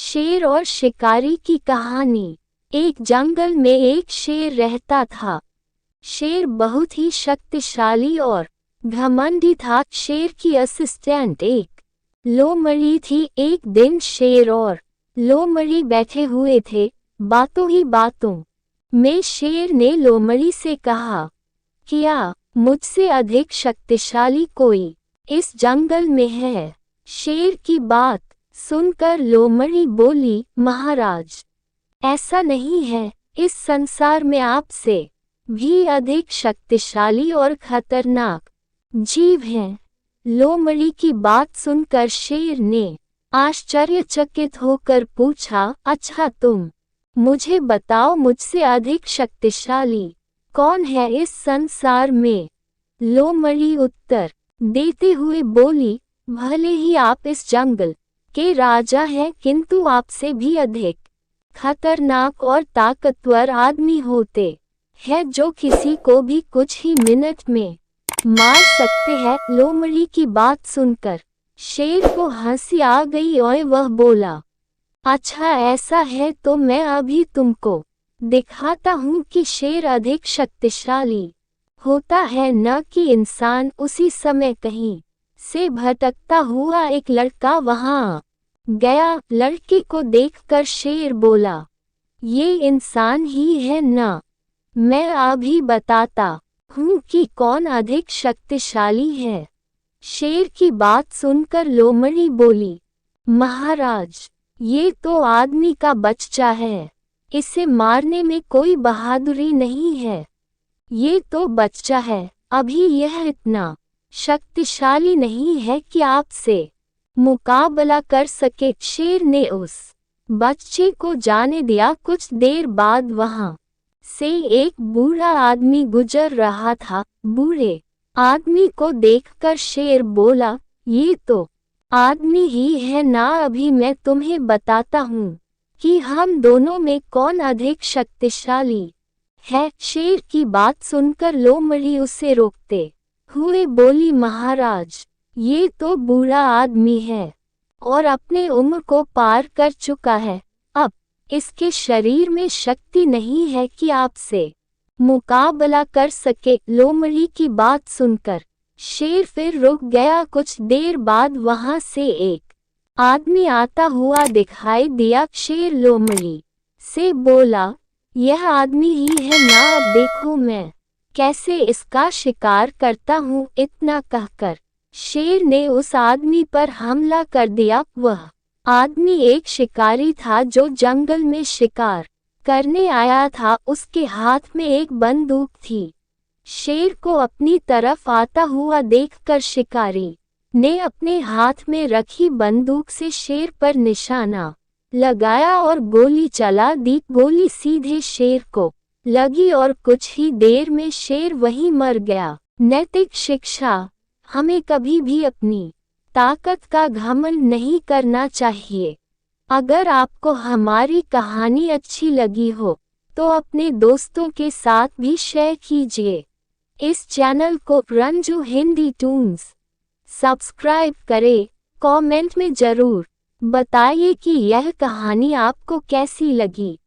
शेर और शिकारी की कहानी। एक जंगल में एक शेर रहता था। शेर बहुत ही शक्तिशाली और घमंडी था। शेर की असिस्टेंट एक लोमड़ी थी। एक दिन शेर और लोमड़ी बैठे हुए थे। बातों ही बातों में शेर ने लोमड़ी से कहा, क्या मुझसे अधिक शक्तिशाली कोई इस जंगल में है? शेर की बात सुनकर लोमड़ी बोली, महाराज, ऐसा नहीं है। इस संसार में आपसे भी अधिक शक्तिशाली और खतरनाक जीव हैं। लोमड़ी की बात सुनकर शेर ने आश्चर्यचकित होकर पूछा, अच्छा तुम मुझे बताओ, मुझसे अधिक शक्तिशाली कौन है इस संसार में? लोमड़ी उत्तर देते हुए बोली, भले ही आप इस जंगल के राजा हैं, किंतु आपसे भी अधिक खतरनाक और ताकतवर आदमी होते हैं जो किसी को भी कुछ ही मिनट में मार सकते हैं। लोमड़ी की बात सुनकर शेर को हंसी आ गई और वह बोला, अच्छा ऐसा है तो मैं अभी तुमको दिखाता हूँ कि शेर अधिक शक्तिशाली होता है न कि इंसान। उसी समय कहीं से भटकता हुआ एक लड़का वहां गया। लड़के को देखकर शेर बोला, ये इंसान ही है ना? मैं अभी बताता हूँ कि कौन अधिक शक्तिशाली है। शेर की बात सुनकर लोमड़ी बोली, महाराज, ये तो आदमी का बच्चा है। इसे मारने में कोई बहादुरी नहीं है। ये तो बच्चा है, अभी यह इतना शक्तिशाली नहीं है कि आपसे मुकाबला कर सके। शेर ने उस बच्चे को जाने दिया। कुछ देर बाद वहां से एक बूढ़ा आदमी गुजर रहा था। बूढ़े आदमी को देखकर शेर बोला, ये तो आदमी ही है ना? अभी मैं तुम्हें बताता हूँ कि हम दोनों में कौन अधिक शक्तिशाली है। शेर की बात सुनकर लोमड़ी उसे रोकते हुए बोली, महाराज, ये तो बूढ़ा आदमी है और अपने उम्र को पार कर चुका है। अब इसके शरीर में शक्ति नहीं है कि आपसे मुकाबला कर सके। लोमड़ी की बात सुनकर शेर फिर रुक गया। कुछ देर बाद वहां से एक आदमी आता हुआ दिखाई दिया। शेर लोमड़ी से बोला, यह आदमी ही है ना? अब देखो मैं कैसे इसका शिकार करता हूँ। इतना कहकर शेर ने उस आदमी पर हमला कर दिया। वह आदमी एक शिकारी था जो जंगल में शिकार करने आया था। उसके हाथ में एक बंदूक थी। शेर को अपनी तरफ आता हुआ देखकर शिकारी ने अपने हाथ में रखी बंदूक से शेर पर निशाना लगाया और गोली चला दी। गोली सीधे शेर को लगी और कुछ ही देर में शेर वहीं मर गया। नैतिक शिक्षा, हमें कभी भी अपनी ताकत का घमंड नहीं करना चाहिए। अगर आपको हमारी कहानी अच्छी लगी हो तो अपने दोस्तों के साथ भी शेयर कीजिए। इस चैनल को रंजू हिंदी टून्स सब्सक्राइब करें। कमेंट में जरूर बताइए कि यह कहानी आपको कैसी लगी।